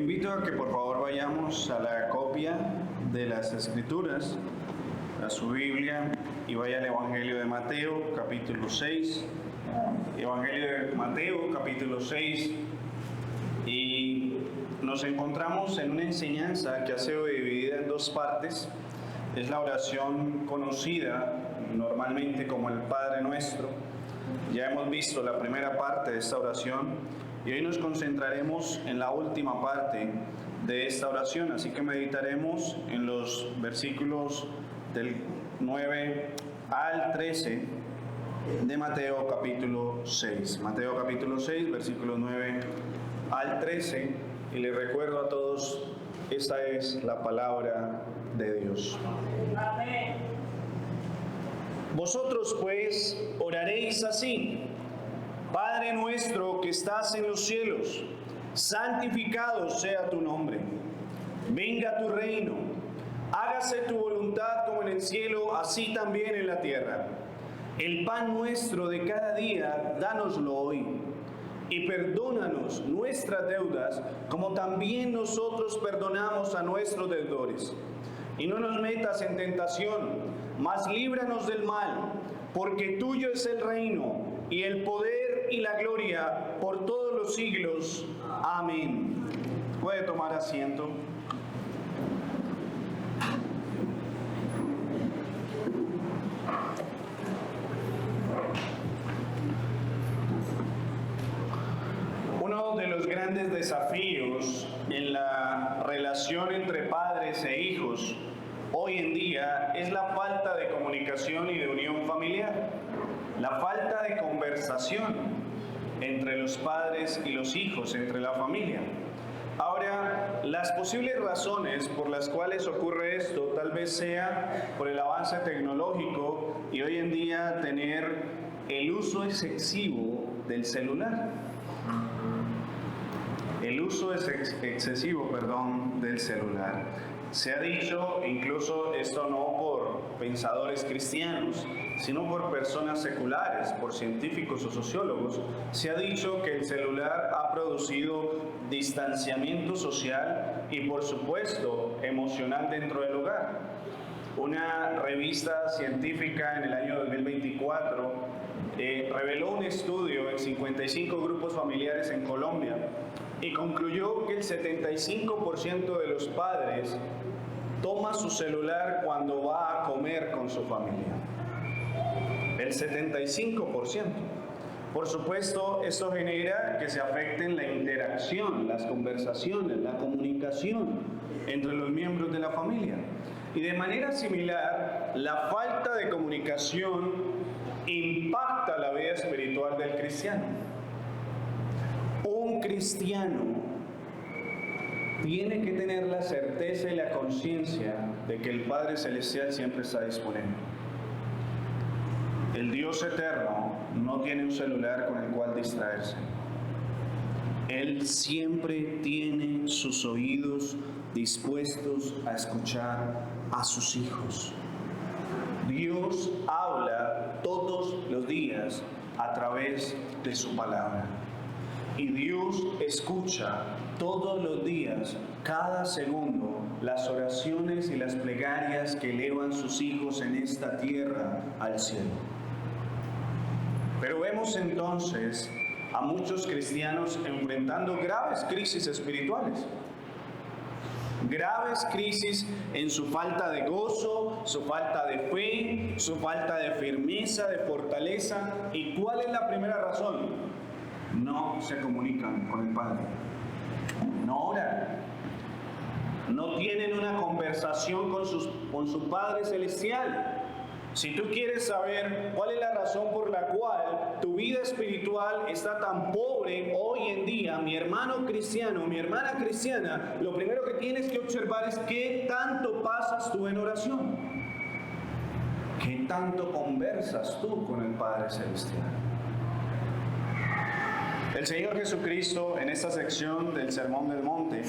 invito a que por favor vayamos a la copia de las Escrituras, a su Biblia, y vaya al Evangelio de Mateo, capítulo 6. Evangelio de Mateo, capítulo 6. Y nos encontramos en una enseñanza que ha sido dividida en dos partes. Es la oración conocida normalmente como el Padre Nuestro. Ya hemos visto la primera parte de esta oración y hoy nos concentraremos en la última parte de esta oración. Así que meditaremos en los versículos del 9 al 13 de Mateo capítulo 6. Mateo capítulo 6, versículos 9 al 13. Y les recuerdo a todos, esta es la palabra de Dios. Amén. Vosotros pues oraréis así: Padre nuestro que estás en los cielos, santificado sea tu nombre. Venga tu reino, hágase tu voluntad como en el cielo, así también en la tierra. El pan nuestro de cada día, dánoslo hoy. Y perdónanos nuestras deudas, como también nosotros perdonamos a nuestros deudores. Y no nos metas en tentación, mas líbranos del mal, porque tuyo es el reino, y el poder y la gloria por todos los siglos. Amén. Puede tomar asiento. Uno de los grandes desafíos en la relación entre padres e hijos hoy en día es la falta de comunicación y de unión familiar, la falta de conversación entre los padres y los hijos, entre la familia. Ahora, las posibles razones por las cuales ocurre esto tal vez sea por el avance tecnológico y hoy en día tener el uso excesivo del celular. El uso excesivo del celular. Se ha dicho, incluso esto no por pensadores cristianos, sino por personas seculares, por científicos o sociólogos, se ha dicho que el celular ha producido distanciamiento social y, por supuesto, emocional dentro del hogar. Una revista científica en el año 2024 reveló un estudio en 55 grupos familiares en Colombia y concluyó que el 75% de los padres toma su celular cuando va a comer con su familia. El 75%. Por supuesto, esto genera que se afecten la interacción, las conversaciones, la comunicación entre los miembros de la familia. Y de manera similar, la falta de comunicación impacta la vida espiritual del cristiano. Un cristiano tiene que tener la certeza y la conciencia de que el Padre Celestial siempre está disponible. El Dios eterno no tiene un celular con el cual distraerse. Él siempre tiene sus oídos dispuestos a escuchar a sus hijos. Dios habla todos los días a través de su palabra. Y Dios escucha todos los días, cada segundo, las oraciones y las plegarias que elevan sus hijos en esta tierra al cielo. Pero vemos entonces a muchos cristianos enfrentando graves crisis espirituales. Graves crisis en su falta de gozo, su falta de fe, su falta de firmeza, de fortaleza. ¿Y cuál es la primera razón? No se comunican con el Padre, no oran, no tienen una conversación con su Padre Celestial. Si tú quieres saber cuál es la razón por la cual tu vida espiritual está tan pobre hoy en día, mi hermano cristiano, mi hermana cristiana, lo primero que tienes que observar es qué tanto pasas tú en oración, qué tanto conversas tú con el Padre Celestial. El Señor Jesucristo, en esta sección del Sermón del Monte,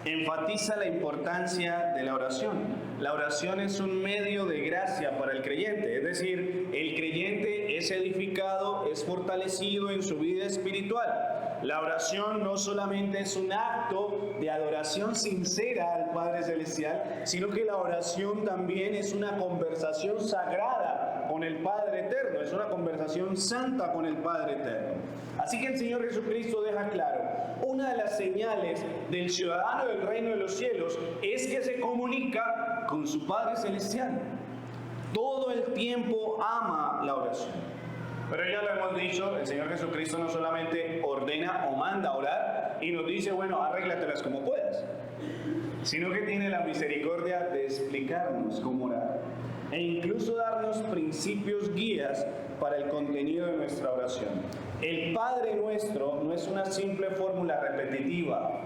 enfatiza la importancia de la oración. La oración es un medio de gracia para el creyente, es decir, el creyente es edificado, es fortalecido en su vida espiritual. la oración no solamente es un acto de adoración sincera al Padre Celestial, sino que la oración también es una conversación sagrada con el Padre Eterno, es una conversación santa con el Padre Eterno. Así que el Señor Jesucristo deja claro, una de las señales del ciudadano del reino de los cielos es que se comunica con su Padre Celestial. Todo el tiempo ama la oración. Pero ya lo hemos dicho, el Señor Jesucristo no solamente ordena o manda a orar y nos dice, bueno, arréglatelas como puedas, sino que tiene la misericordia de explicarnos cómo orar e incluso darnos principios guías para el contenido de nuestra oración. El Padre Nuestro no es una simple fórmula repetitiva,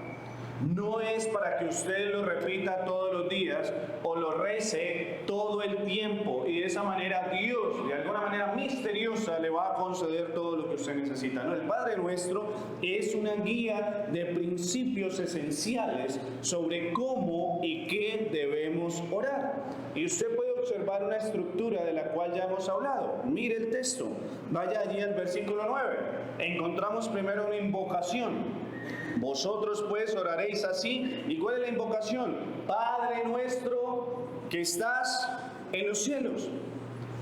no es para que usted lo repita todos los días o lo rece todo el tiempo y de esa manera Dios, de alguna manera misteriosa, le va a conceder todo lo que usted necesita. No, el Padre Nuestro es una guía de principios esenciales sobre cómo y qué debemos orar. Y usted puede observar una estructura de la cual ya hemos hablado. Mire el texto, vaya allí al versículo 9. Encontramos primero una invocación. Vosotros pues oraréis así. ¿Y cuál es la invocación? Padre nuestro que estás en los cielos.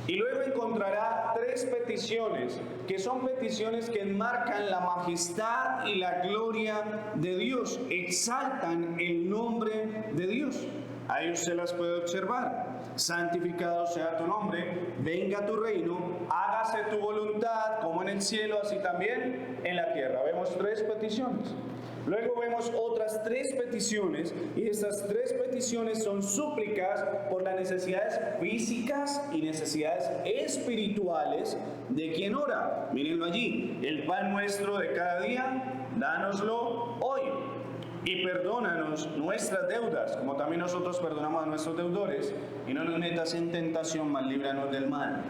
Y luego encontrará tres peticiones, que son peticiones que enmarcan la majestad y la gloria de Dios, exaltan el nombre de Dios. Ahí usted las puede observar. Santificado sea tu nombre, venga tu reino, hágase tu voluntad como en el cielo, así también en la tierra. Vemos tres peticiones. Luego vemos otras tres peticiones, y estas tres peticiones son súplicas por las necesidades físicas y necesidades espirituales de quien ora. Mírenlo allí, el pan nuestro de cada día, dánoslo hoy. Y perdónanos nuestras deudas, como también nosotros perdonamos a nuestros deudores, y no nos metas en tentación, mas líbranos del mal.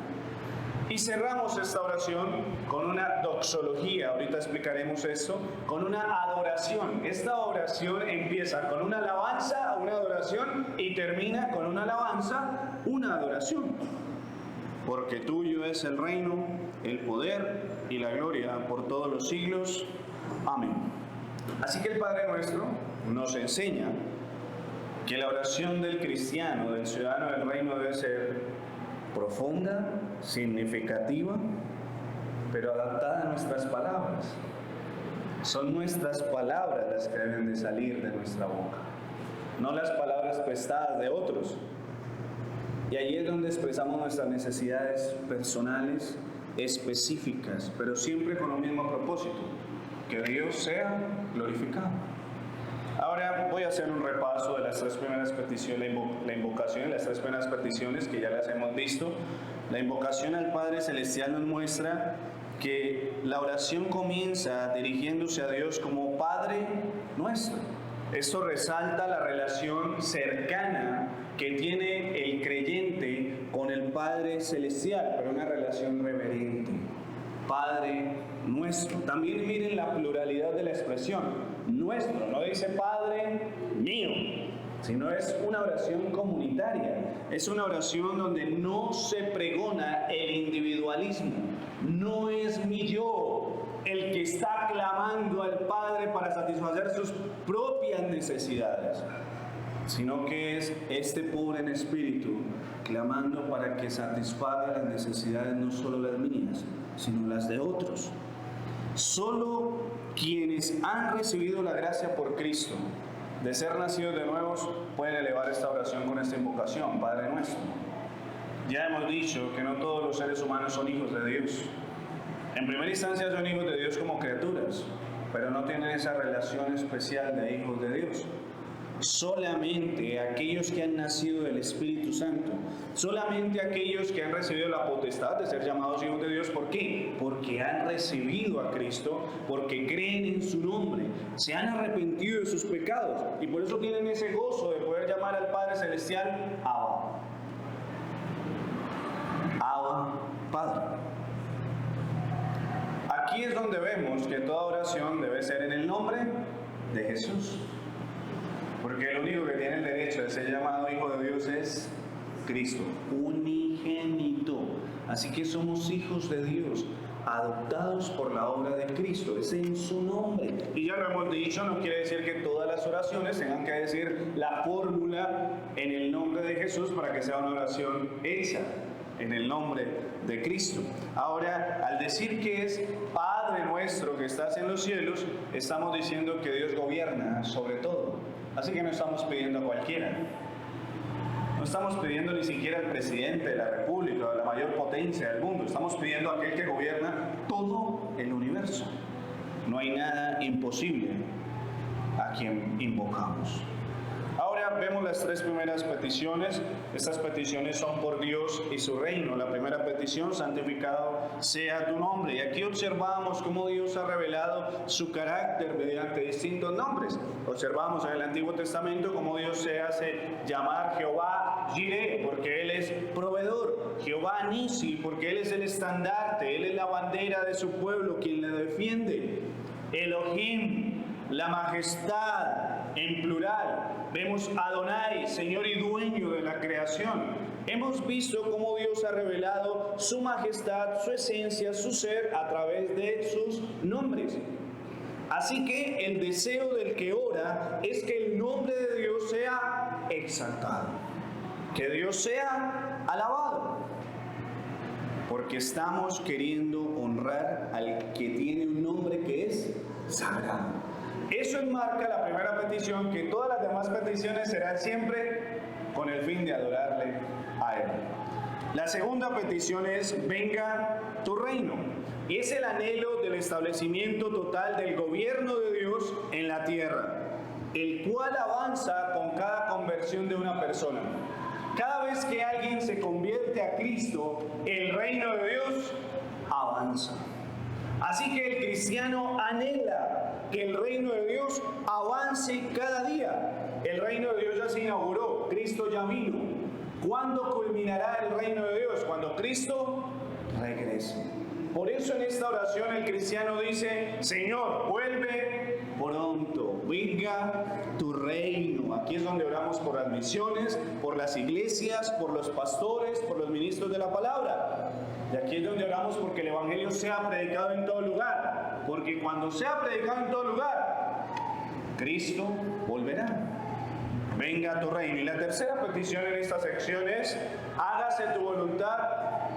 Y cerramos esta oración con una doxología, ahorita explicaremos esto, con una adoración. Esta oración empieza con una alabanza, una adoración, y termina con una alabanza, una adoración. Porque tuyo es el reino, el poder y la gloria por todos los siglos. Amén. Así que el Padre Nuestro nos enseña que la oración del cristiano, del ciudadano del reino, debe ser profunda, significativa, pero adaptada a nuestras palabras. Son nuestras palabras las que deben de salir de nuestra boca, no las palabras prestadas de otros. Y ahí es donde expresamos nuestras necesidades personales, específicas, pero siempre con el mismo propósito: que Dios sea glorificado. Ahora voy a hacer un repaso de las tres primeras peticiones, la invocación y las tres primeras peticiones que ya las hemos visto. La invocación al Padre Celestial nos muestra que la oración comienza dirigiéndose a Dios como Padre Nuestro. Esto resalta la relación cercana que tiene el creyente con el Padre Celestial, pero una relación reverente. Padre Nuestro. También miren la pluralidad de la expresión. Nuestro, no dice Padre mío, sino es una oración comunitaria. Es una oración donde no se pregona el individualismo. No es mi yo el que está clamando al Padre para satisfacer sus propias necesidades, sino que es este pobre en espíritu clamando para que satisfaga las necesidades, no solo las mías, sino las de otros. Solo quienes han recibido la gracia por Cristo de ser nacidos de nuevos pueden elevar esta oración con esta invocación, Padre Nuestro. Ya hemos dicho que no todos los seres humanos son hijos de Dios. En primera instancia son hijos de Dios como criaturas, pero no tienen esa relación especial de hijos de Dios. Solamente aquellos que han nacido del Espíritu Santo, solamente aquellos que han recibido la potestad de ser llamados hijos de Dios. ¿Por qué? Porque han recibido a Cristo, porque creen en su nombre, se han arrepentido de sus pecados y por eso tienen ese gozo de poder llamar al Padre Celestial Abba. Abba, Padre. Aquí es donde vemos que toda oración debe ser en el nombre de Jesús. Porque el único que tiene el derecho de ser llamado hijo de Dios es Cristo, unigénito. Así que somos hijos de Dios. adoptados por la obra de Cristo, es en su nombre. Y ya lo hemos dicho, no quiere decir que todas las oraciones tengan que decir la fórmula en el nombre de Jesús para que sea una oración hecha en el nombre de Cristo. Ahora, al decir que es Padre nuestro que estás en los cielos, estamos diciendo que Dios gobierna sobre todo. Así que no estamos pidiendo a cualquiera. No estamos pidiendo ni siquiera al presidente de la República o de la mayor potencia del mundo. Estamos pidiendo a aquel que gobierna todo el universo. No hay nada imposible a quien invocamos. Ahora vemos las tres primeras peticiones. Estas peticiones son por Dios y su reino. La primera petición, santificado sea tu nombre. Y aquí observamos cómo Dios ha revelado su carácter mediante distintos nombres. Observamos en el Antiguo Testamento cómo Dios se hace llamar Jehová Jireh, porque Él es proveedor. Jehová Nisi, porque Él es el estandarte, Él es la bandera de su pueblo, quien le defiende. Elohim, la majestad, en plural. Vemos Adonai, Señor y dueño de la creación. Hemos visto cómo Dios ha revelado su majestad, su esencia, su ser a través de sus nombres. Así que el deseo del que ora es que el nombre de Dios sea exaltado, que Dios sea alabado, porque estamos queriendo honrar al que tiene un nombre que es sagrado. Eso enmarca la primera petición, que todas las demás peticiones serán siempre con el fin de adorarle a Él. La segunda petición es: venga tu reino. Y es el anhelo del establecimiento total del gobierno de Dios en la tierra, el cual avanza con cada conversión de una persona. Cada vez que alguien se convierte a Cristo, el reino de Dios avanza. Así que el cristiano anhela que el reino de Dios avance cada día. El reino de Dios ya se inauguró, Cristo ya vino. ¿Cuándo culminará el reino de Dios? Cuando Cristo regrese. Por eso en esta oración el cristiano dice: Señor, vuelve pronto, venga tu reino. Aquí es donde oramos por las misiones, por las iglesias, por los pastores, por los ministros de la palabra. Y aquí es donde oramos porque el evangelio sea predicado en todo lugar. Porque cuando sea predicado en todo lugar, Cristo volverá. Venga tu reino. Y la tercera petición en esta sección es: hágase tu voluntad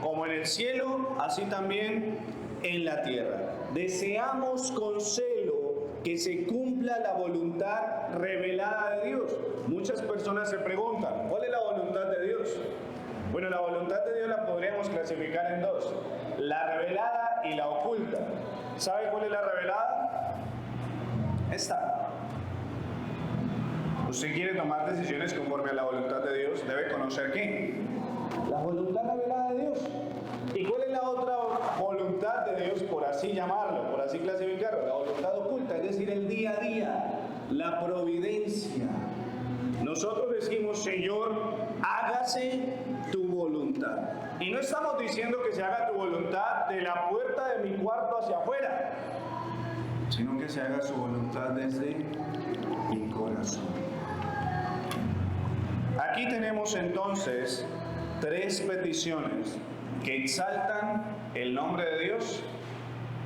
como en el cielo, así también en la tierra. Deseamos con celo que se cumpla la voluntad revelada de Dios. Muchas personas se preguntan: ¿cuál es la voluntad de Dios? Bueno, la voluntad de Dios la podríamos clasificar en dos: la revelada y la oculta. ¿Sabe cuál es la revelada? Esta. Usted quiere tomar decisiones conforme a la voluntad de Dios, debe conocer ¿qué? La voluntad revelada de Dios. ¿Y cuál es la otra voluntad de Dios, por así llamarlo, por así clasificarlo? La voluntad oculta, es decir, el día a día, la providencia. Nosotros decimos: Señor, hágase tu voluntad. Y no estamos diciendo que se haga tu voluntad de la puerta de mi cuarto hacia afuera, sino que se haga su voluntad desde mi corazón. Aquí tenemos entonces tres peticiones que exaltan el nombre de Dios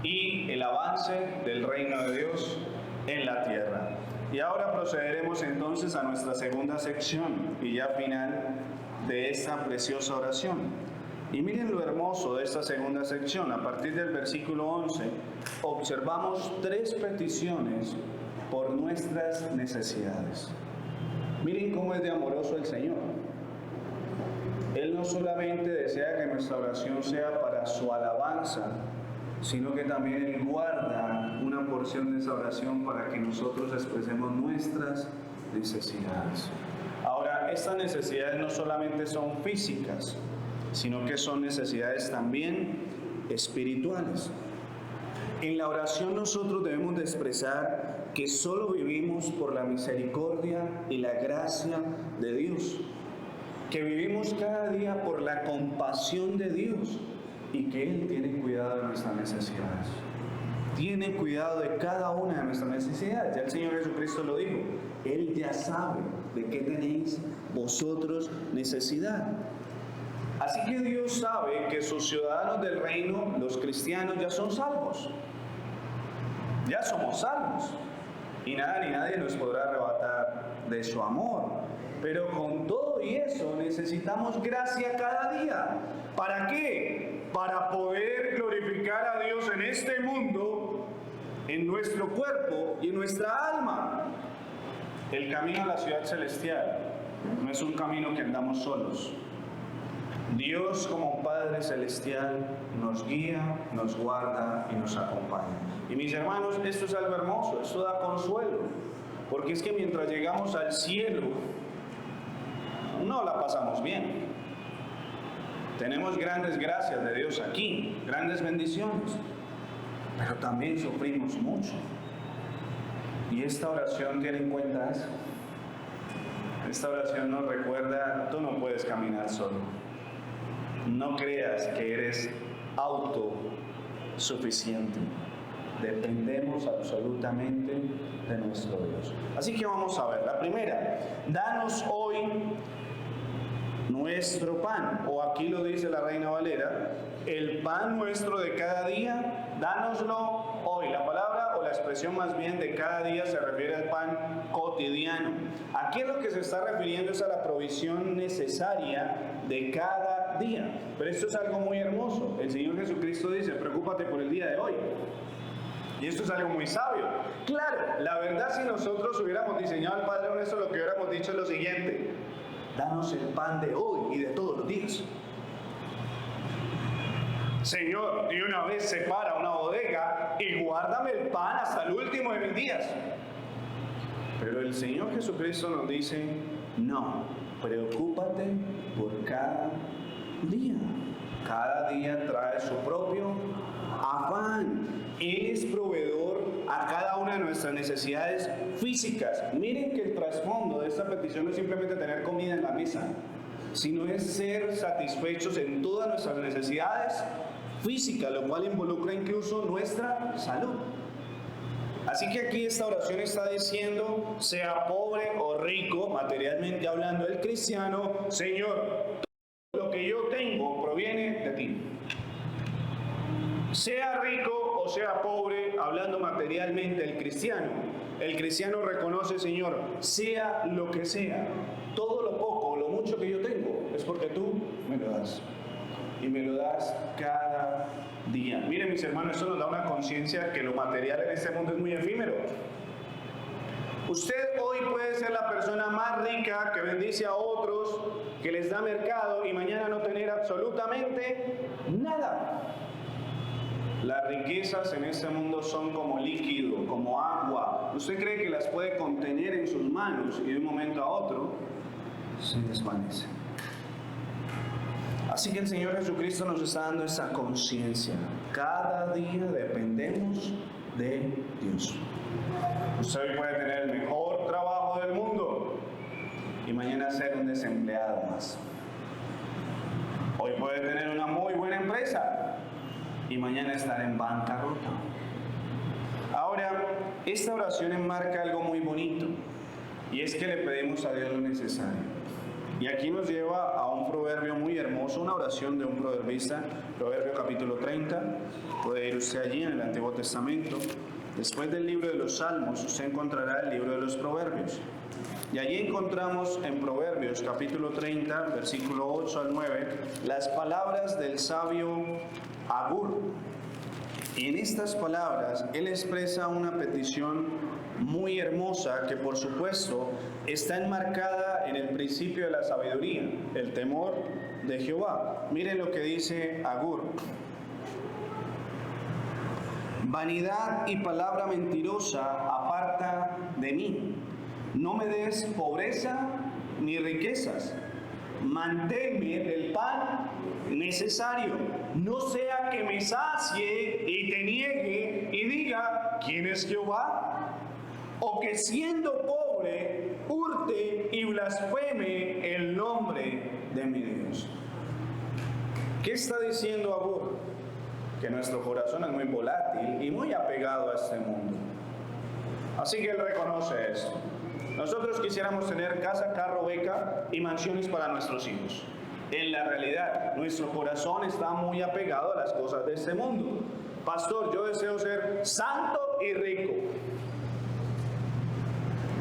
y el avance del reino de Dios en la tierra. Y ahora procederemos entonces a nuestra segunda sección y ya final de esta preciosa oración. Y miren lo hermoso de esta segunda sección. A partir del versículo 11 observamos tres peticiones por nuestras necesidades. Miren cómo es de amoroso el Señor. Él no solamente desea que nuestra oración sea para su alabanza, sino que también Él guarda una porción de esa oración para que nosotros expresemos nuestras necesidades. Ahora, estas necesidades no solamente son físicas, sino que son necesidades también espirituales. En la oración nosotros debemos de expresar que solo vivimos por la misericordia y la gracia de Dios, que vivimos cada día por la compasión de Dios y que Él tiene cuidado de nuestras necesidades. Tiene cuidado de cada una de nuestras necesidades. Ya el Señor Jesucristo lo dijo: Él ya sabe de qué tenéis vosotros necesidad. Así que Dios sabe que sus ciudadanos del reino, los cristianos, ya son salvos. Ya somos salvos. Y nada ni nadie nos podrá arrebatar de su amor. Pero con todo y eso necesitamos gracia cada día. ¿Para qué? Para poder glorificar a Dios en este mundo, en nuestro cuerpo y en nuestra alma. El camino a la ciudad celestial no es un camino que andamos solos. Dios como Padre Celestial nos guía, nos guarda y nos acompaña. Y mis hermanos, esto es algo hermoso, esto da consuelo, porque es que mientras llegamos al cielo, no la pasamos bien. Tenemos grandes gracias de Dios aquí, grandes bendiciones, pero también sufrimos mucho. Y esta oración tiene en cuenta eso. Esta oración nos recuerda, tú no puedes caminar solo. No creas que eres autosuficiente. Dependemos absolutamente de nuestro Dios. Así que vamos a ver. La primera, danos hoy nuestro pan, o aquí lo dice la Reina Valera, el pan nuestro de cada día, dánoslo hoy. La palabra o la expresión más bien de cada día se refiere al pan cotidiano. Aquí lo que se está refiriendo es a la provisión necesaria de cada día. Pero esto es algo muy hermoso. El Señor Jesucristo dice, preocúpate por el día de hoy. Y esto es algo muy sabio. Claro, la verdad, si nosotros hubiéramos diseñado el Padre Nuestro, lo que hubiéramos dicho es lo siguiente: danos el pan de hoy y de todos los días. Señor, de una vez separa una bodega y guárdame el pan hasta el último de mis días. Pero el Señor Jesucristo nos dice, no, preocúpate por cada día. Cada día trae su propio afán. Él es proveedor a cada una de nuestras necesidades físicas. Miren que el trasfondo de esta petición no es simplemente tener comida en la mesa, sino es ser satisfechos en todas nuestras necesidades físicas, lo cual involucra incluso nuestra salud. Así que aquí esta oración está diciendo, sea pobre o rico, materialmente hablando el cristiano, Señor, todo lo que yo tengo proviene de ti. Sea rico o sea pobre, hablando materialmente el cristiano reconoce, Señor, sea lo que sea, todo lo poco o lo mucho que yo tengo, es porque tú me lo das. Y me lo das cada día. Miren, mis hermanos, esto nos da una conciencia que lo material en este mundo es muy efímero. Usted hoy puede ser la persona más rica que bendice a otros, que les da mercado, y mañana no tener absolutamente nada. Las riquezas en este mundo son como líquido, como agua. Usted cree que las puede contener en sus manos y de un momento a otro se desvanece. Así que el Señor Jesucristo nos está dando esa conciencia. Cada día dependemos de Dios. Usted hoy puede tener el mejor trabajo del mundo y mañana ser un desempleado más. Hoy puede tener una muy buena empresa y mañana estar en bancarrota. Ahora, esta oración enmarca algo muy bonito, y es que le pedimos a Dios lo necesario. Y aquí nos lleva a un proverbio muy hermoso, una oración de un proverbista, Proverbio capítulo 30. Puede ir usted allí en el Antiguo Testamento. Después del libro de los Salmos, usted encontrará el libro de los Proverbios. Y allí encontramos en Proverbios capítulo 30, versículo 8 al 9, las palabras del sabio Agur. Y en estas palabras él expresa una petición muy hermosa que, por supuesto, está enmarcada en el principio de la sabiduría, el temor de Jehová. Miren lo que dice Agur: vanidad y palabra mentirosa aparta de mí. No me des pobreza ni riquezas. Manténme del pan necesario. No sea que me sacie y te niegue y diga, ¿quién es Jehová? O que siendo pobre hurte y blasfeme el nombre de mi Dios. ¿Qué está diciendo Agur? Que nuestro corazón es muy volátil y muy apegado a este mundo. Así que él reconoce esto. Nosotros quisiéramos tener casa, carro, beca y mansiones para nuestros hijos. en la realidad. Nuestro corazón está muy apegado a las cosas de este mundo. Pastor, yo deseo ser santo y rico.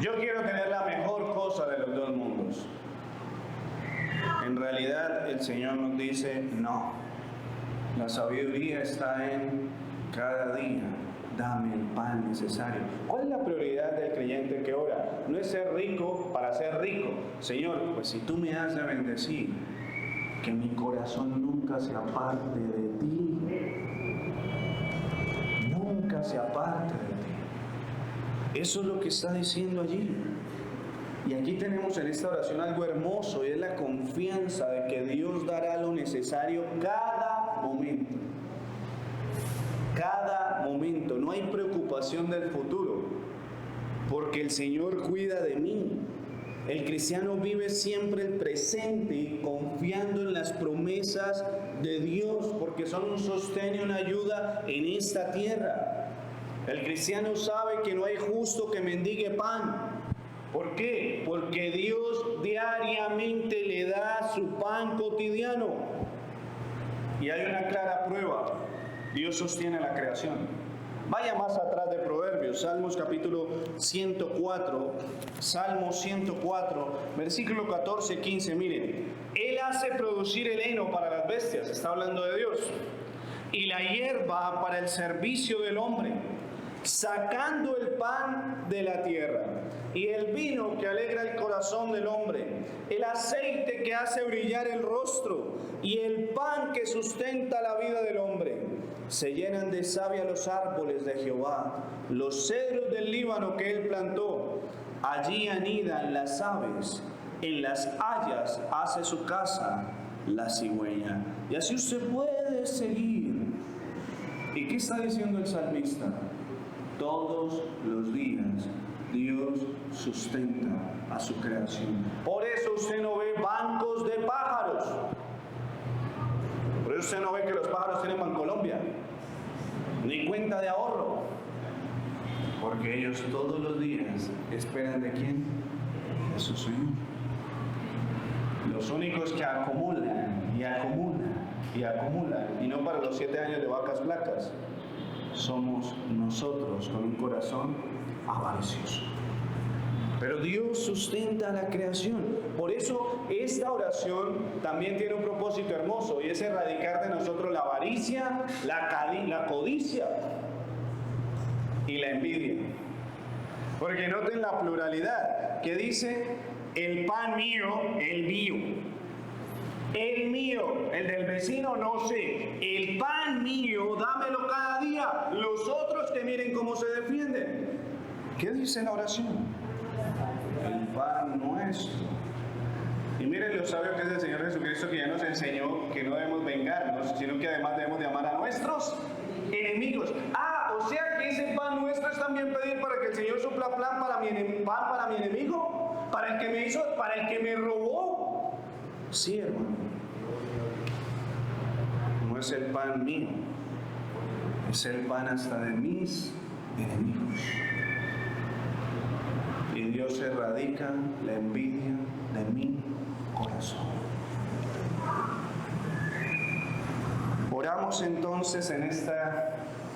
Yo quiero tener la mejor cosa de los dos mundos. En realidad el Señor nos dice, no. La sabiduría está en cada día. Dame el pan necesario. ¿Cuál es la prioridad del creyente que ora? No es ser rico para ser rico. Señor, pues si tú me has de bendecir, que mi corazón nunca se aparte de ti. Nunca se aparte de ti. Eso es lo que está diciendo allí. Y aquí tenemos en esta oración algo hermoso, y es la confianza de que Dios dará lo necesario cada momento. Cada momento. No hay preocupación del futuro, porque el Señor cuida de mí. El cristiano vive siempre el presente, confiando en las promesas de Dios, porque son un sostén y una ayuda en esta tierra. El cristiano sabe que no hay justo que mendigue pan. ¿Por qué? Porque Dios diariamente le da su pan cotidiano. Y hay una clara prueba. Dios sostiene la creación. Vaya más atrás de Proverbios, Salmos capítulo 104, Salmos 104, versículo 14-15, miren. Él hace producir el heno para las bestias, está hablando de Dios, y la hierba para el servicio del hombre, sacando el pan de la tierra, y el vino que alegra el corazón del hombre, el aceite que hace brillar el rostro, y el pan que sustenta la vida del hombre. Se llenan de savia los árboles de Jehová, los cedros del Líbano que él plantó. Allí anidan las aves, en las hayas hace su casa la cigüeña. Y así usted puede seguir. ¿Y qué está diciendo el salmista? Todos los días Dios sustenta a su creación. Por eso usted no ve bancos de pájaros. Por eso usted no ve que los pájaros tienen Bancolombia, ni cuenta de ahorro, porque ellos todos los días esperan ¿de quién? De su Señor. Los únicos que acumulan y acumulan y acumulan, y no para los 7 años de vacas flacas, somos nosotros con un corazón avaricioso. Pero Dios sustenta la creación. Por eso esta oración también tiene un propósito hermoso, y es erradicar de nosotros la avaricia, la codicia y la envidia. Porque noten la pluralidad que dice: el pan mío, el mío. El mío, el del vecino no sé. El pan mío, dámelo cada día. Los otros que miren cómo se defienden. ¿Qué dice la oración? El pan nuestro. Y miren lo sabio que es el Señor Jesucristo, que ya nos enseñó que no debemos vengarnos, sino que además debemos de amar a nuestros enemigos. O sea que ese pan nuestro es también pedir para que el Señor supla pan para mi enemigo, para el que me hizo, para el que me robó. Sí, hermano. No es el pan mío, es el pan hasta de mis enemigos. Y Dios erradica la envidia de mi corazón. Oramos entonces en este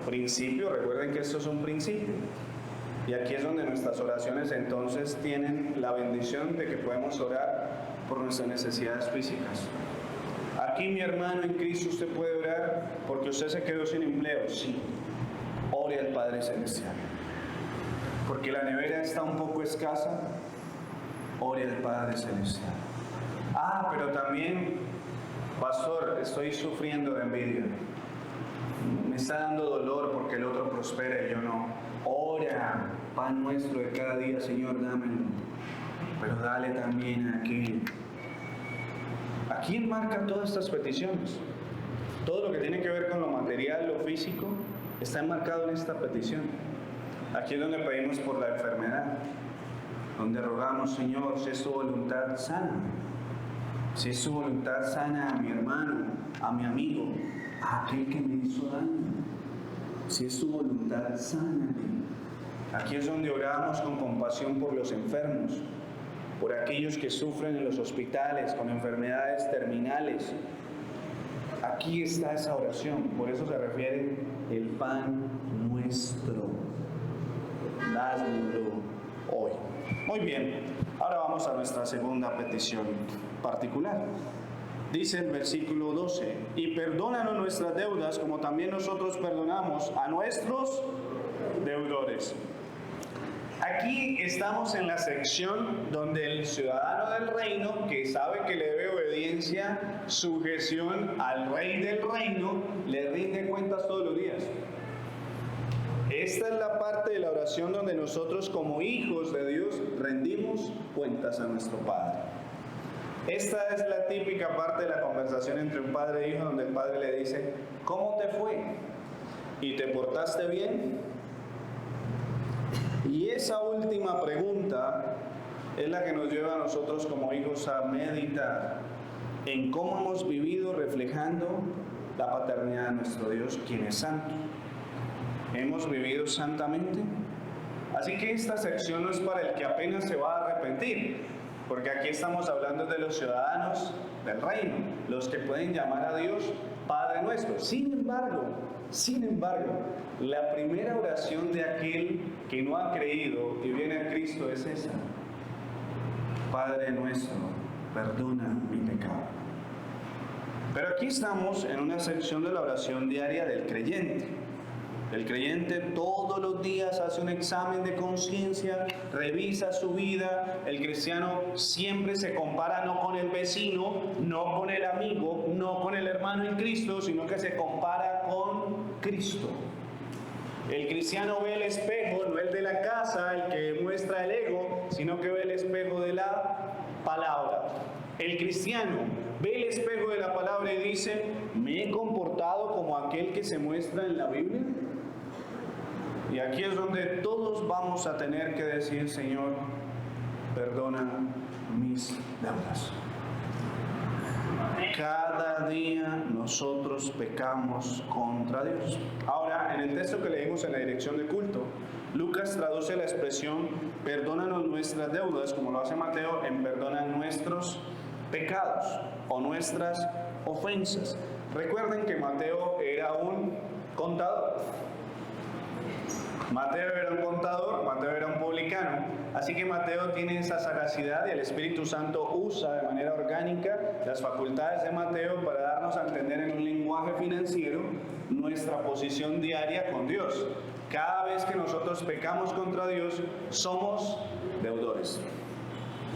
principio. Recuerden que esto es un principio. Y aquí es donde nuestras oraciones entonces tienen la bendición de que podemos orar por nuestras necesidades físicas. Aquí, mi hermano en Cristo, usted puede orar porque usted se quedó sin empleo. Sí, ore al Padre Celestial. Porque la nevera está un poco escasa, ore al Padre Celestial. Pero también, pastor, estoy sufriendo de envidia. Me está dando dolor porque el otro prospera y yo no. Ora, pan nuestro de cada día, Señor, dámelo. Pero dale también a aquel. ¿A quién marca todas estas peticiones? Todo lo que tiene que ver con lo material, lo físico, está enmarcado en esta petición. Aquí es donde pedimos por la enfermedad, donde rogamos: Señor, si es tu voluntad, sana. Si es tu voluntad, sana a mi hermano, a mi amigo, a aquel que me hizo daño. Si es tu voluntad, sánale. Aquí es donde oramos con compasión por los enfermos. por aquellos que sufren en los hospitales con enfermedades terminales. Aquí está esa oración, por eso se refiere el pan nuestro. Dáslo hoy. Muy bien, ahora vamos a nuestra segunda petición particular. Dice el versículo 12, y perdónanos nuestras deudas como también nosotros perdonamos a nuestros deudores. Aquí estamos en la sección donde el ciudadano del reino, que sabe que le debe obediencia, sujeción al rey del reino, le rinde cuentas todos los días. Esta es la parte de la oración donde nosotros como hijos de Dios rendimos cuentas a nuestro Padre. Esta es la típica parte de la conversación entre un padre e hijo, donde el padre le dice, ¿cómo te fue? ¿Y te portaste bien? Y esa última pregunta es la que nos lleva a nosotros como hijos a meditar en cómo hemos vivido reflejando la paternidad de nuestro Dios, quien es santo. ¿Hemos vivido santamente? Así que esta sección no es para el que apenas se va a arrepentir, porque aquí estamos hablando de los ciudadanos del reino, los que pueden llamar a Dios Padre nuestro. Sin embargo, la primera oración de aquel que no ha creído y viene a Cristo es esa: Padre nuestro, perdona mi pecado. Pero aquí estamos en una sección de la oración diaria del creyente. El creyente todos los días hace un examen de conciencia, revisa su vida. El cristiano siempre se compara no con el vecino, no con el amigo, no con el hermano en Cristo, sino que se compara con Cristo. El cristiano ve el espejo, no el de la casa, el que muestra el ego, sino que ve el espejo de la palabra. El cristiano ve el espejo de la palabra y dice, ¿me he comportado como aquel que se muestra en la Biblia? Y aquí es donde todos vamos a tener que decir, Señor, perdona mis deudas. Cada día nosotros pecamos contra Dios. Ahora, en el texto que leímos en la dirección de culto, Lucas traduce la expresión perdónanos nuestras deudas, como lo hace Mateo, en perdona nuestros pecados o nuestras ofensas. Recuerden que Mateo era un contador. Mateo era un contador, Mateo era un publicano, así que Mateo tiene esa sagacidad y el Espíritu Santo usa de manera orgánica las facultades de Mateo para darnos a entender en un lenguaje financiero nuestra posición diaria con Dios. Cada vez que nosotros pecamos contra Dios, somos deudores.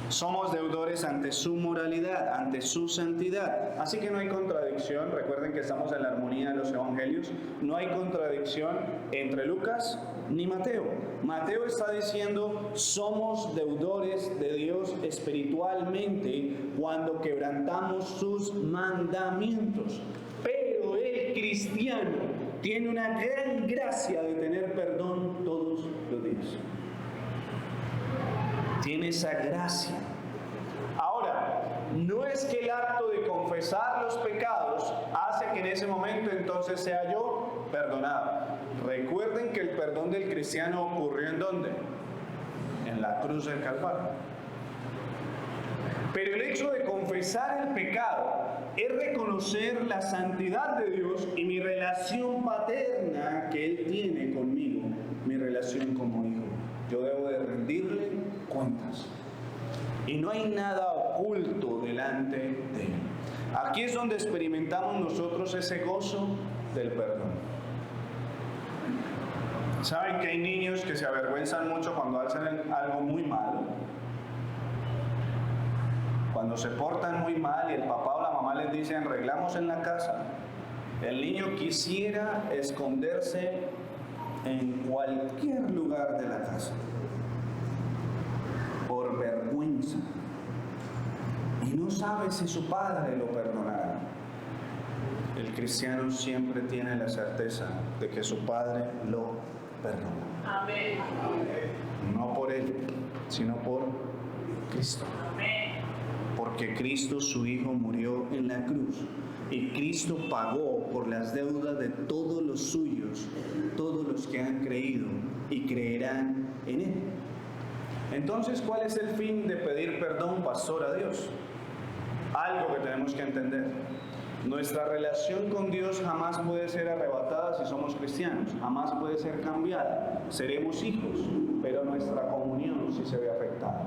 Somos deudores ante su moralidad, ante su santidad. Así que no hay contradicción, recuerden que estamos en la armonía de los evangelios, no hay contradicción entre Lucas ni Mateo. Mateo está diciendo, somos deudores de Dios espiritualmente cuando quebrantamos sus mandamientos. Pero el cristiano tiene una gran gracia de tener perdón todos los días. Tiene esa gracia. Ahora, no es que el acto de confesar los pecados hace que en ese momento entonces sea yo perdonado. Recuerden que el perdón del cristiano ocurrió ¿en dónde? En la cruz del Calvario. Pero el hecho de confesar el pecado es reconocer la santidad de Dios y mi relación paterna que Él tiene conmigo, mi relación como hijo. Yo debo de rendirle cuentas. Y no hay nada oculto delante de Él. Aquí es donde experimentamos nosotros ese gozo del perdón. ¿Saben que hay niños que se avergüenzan mucho cuando hacen algo muy malo? Cuando se portan muy mal y el papá o la mamá les dice arreglamos en la casa, el niño quisiera esconderse en cualquier lugar de la casa por vergüenza y no sabe si su padre lo perdonará. El cristiano siempre tiene la certeza de que su padre lo perdona. Amén. No por él, sino por Cristo. Amén. Porque Cristo, su Hijo, murió en la cruz. Y Cristo pagó por las deudas de todos los suyos, todos los que han creído y creerán en Él. Entonces, ¿cuál es el fin de pedir perdón, pastor, a Dios? Algo que tenemos que entender. Nuestra relación con Dios jamás puede ser arrebatada si somos cristianos, jamás puede ser cambiada. Seremos hijos, pero nuestra comunión sí se ve afectada.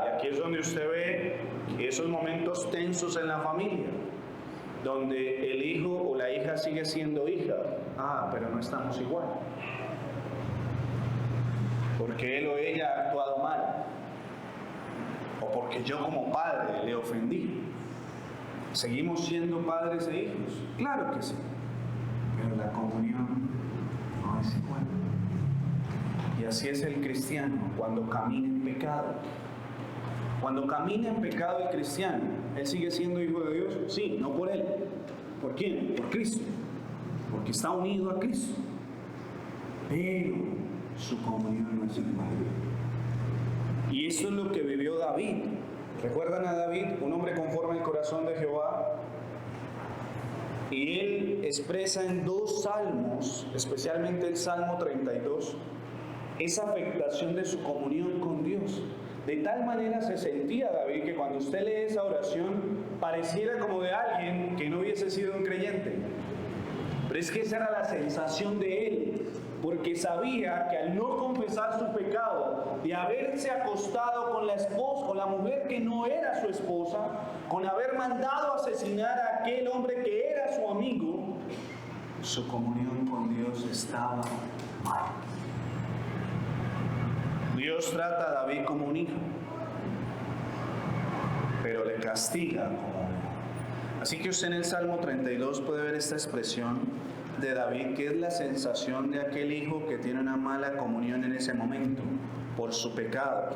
Y aquí es donde usted ve esos momentos tensos en la familia, donde el hijo o la hija sigue siendo hija, pero no estamos igual, porque él o ella ha actuado mal, o porque yo como padre le ofendí. ¿Seguimos siendo padres e hijos? Claro que sí, pero la comunión no es igual. Y así es el cristiano cuando camina en pecado. Cuando camina en pecado el cristiano, ¿él sigue siendo hijo de Dios? Sí, no por él. ¿Por quién? Por Cristo. Porque está unido a Cristo. Pero su comunión no es igual. Y eso es lo que vivió David. ¿Recuerdan a David, un hombre conforme al corazón de Jehová? Y él expresa en 2 salmos, especialmente el Salmo 32, esa afectación de su comunión con Dios. De tal manera se sentía David que cuando usted lee esa oración pareciera como de alguien que no hubiese sido un creyente. Pero es que esa era la sensación de él, porque sabía que al no confesar su pecado, de haberse acostado con la esposa, con la mujer que no era su esposa, con haber mandado asesinar a aquel hombre que era su amigo, su comunión con Dios estaba mal. Dios trata a David como un hijo, pero le castiga como un hijo. Así que usted en el Salmo 32 puede ver esta expresión de David, que es la sensación de aquel hijo que tiene una mala comunión en ese momento por su pecado.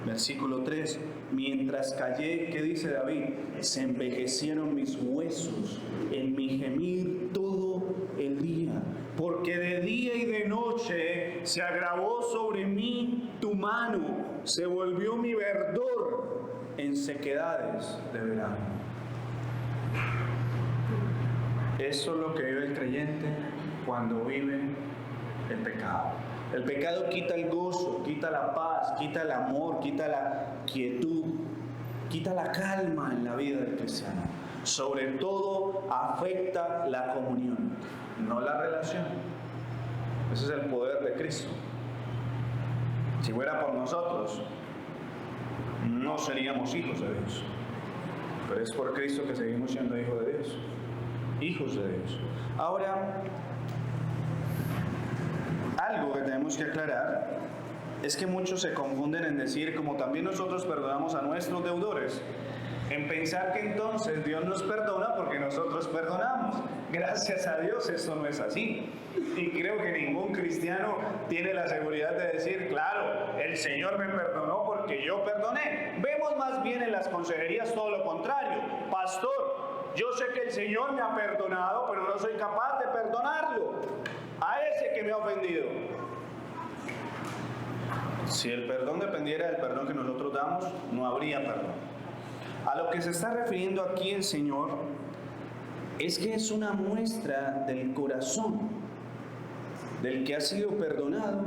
Versículo 3: mientras callé, ¿qué dice David? Se envejecieron mis huesos en mi gemir todo el día, porque de día y de noche se agravó sobre mí tu mano, se volvió mi verdor en sequedades de verano. Eso es lo que vive el creyente cuando vive el pecado. El pecado quita el gozo, quita la paz, quita el amor, quita la quietud, quita la calma en la vida del cristiano. Sobre todo afecta la comunión, no la relación. Ese es el poder de Cristo. Si fuera por nosotros, no seríamos hijos de Dios. Pero es por Cristo que seguimos siendo hijos de Dios. Hijos de Dios. Ahora, algo que tenemos que aclarar es que muchos se confunden en decir, como también nosotros perdonamos a nuestros deudores, en pensar que entonces Dios nos perdona porque nosotros perdonamos. Gracias a Dios esto no es así. Y creo que ningún cristiano tiene la seguridad de decir, claro, el Señor me perdonó porque yo perdoné. Vemos más bien en las consejerías todo lo contrario. Pastor, yo sé que el Señor me ha perdonado, pero no soy capaz de perdonarlo a ese que me ha ofendido. Si el perdón dependiera del perdón que nosotros damos, no habría perdón. A lo que se está refiriendo aquí el Señor es que es una muestra del corazón del que ha sido perdonado,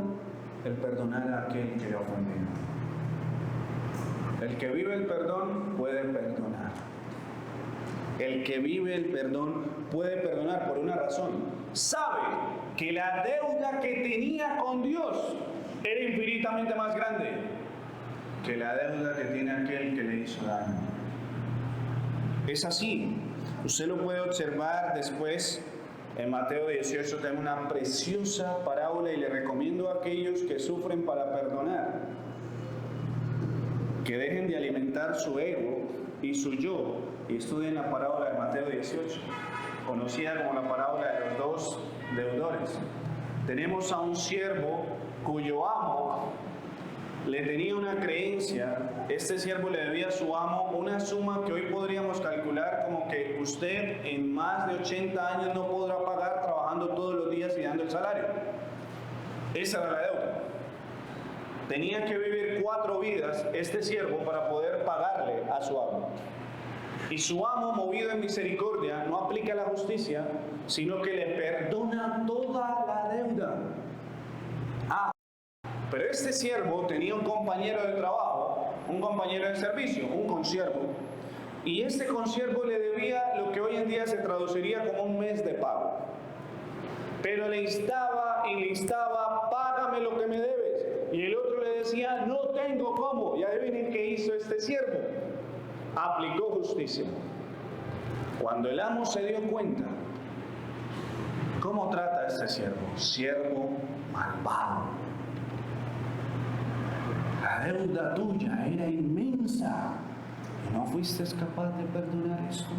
el perdonar a aquel que le ha ofendido. El que vive el perdón puede perdonar. El que vive el perdón puede perdonar por una razón. Sabe que la deuda que tenía con Dios era infinitamente más grande que la deuda que tiene aquel que le hizo daño. Es así. Usted lo puede observar después en Mateo 18. Tengo una preciosa parábola y le recomiendo a aquellos que sufren para perdonar que dejen de alimentar su ego y su yo y estudien la parábola de Mateo 18, conocida como la parábola de los 2 deudores. Tenemos a un siervo cuyo amo le tenía una creencia. Este siervo le debía a su amo una suma que hoy podríamos calcular como que usted en más de 80 años no podrá pagar trabajando todos los días y dando el salario. Esa era la deuda. Tenía que vivir 4 vidas este siervo para poder pagarle a su amo. Y su amo, movido en misericordia, no aplica la justicia, sino que le perdona toda la deuda. Pero este siervo tenía un compañero de trabajo, un compañero de servicio, un consiervo. Y este consiervo le debía lo que hoy en día se traduciría como un mes de pago. Pero le instaba y le instaba, págame lo que me debes. Y el otro le decía, no tengo cómo. Y adivinen qué hizo este siervo. Aplicó justicia. Cuando el amo se dio cuenta, ¿cómo trata a este siervo? Siervo malvado. La deuda tuya era inmensa y no fuiste capaz de perdonar esto.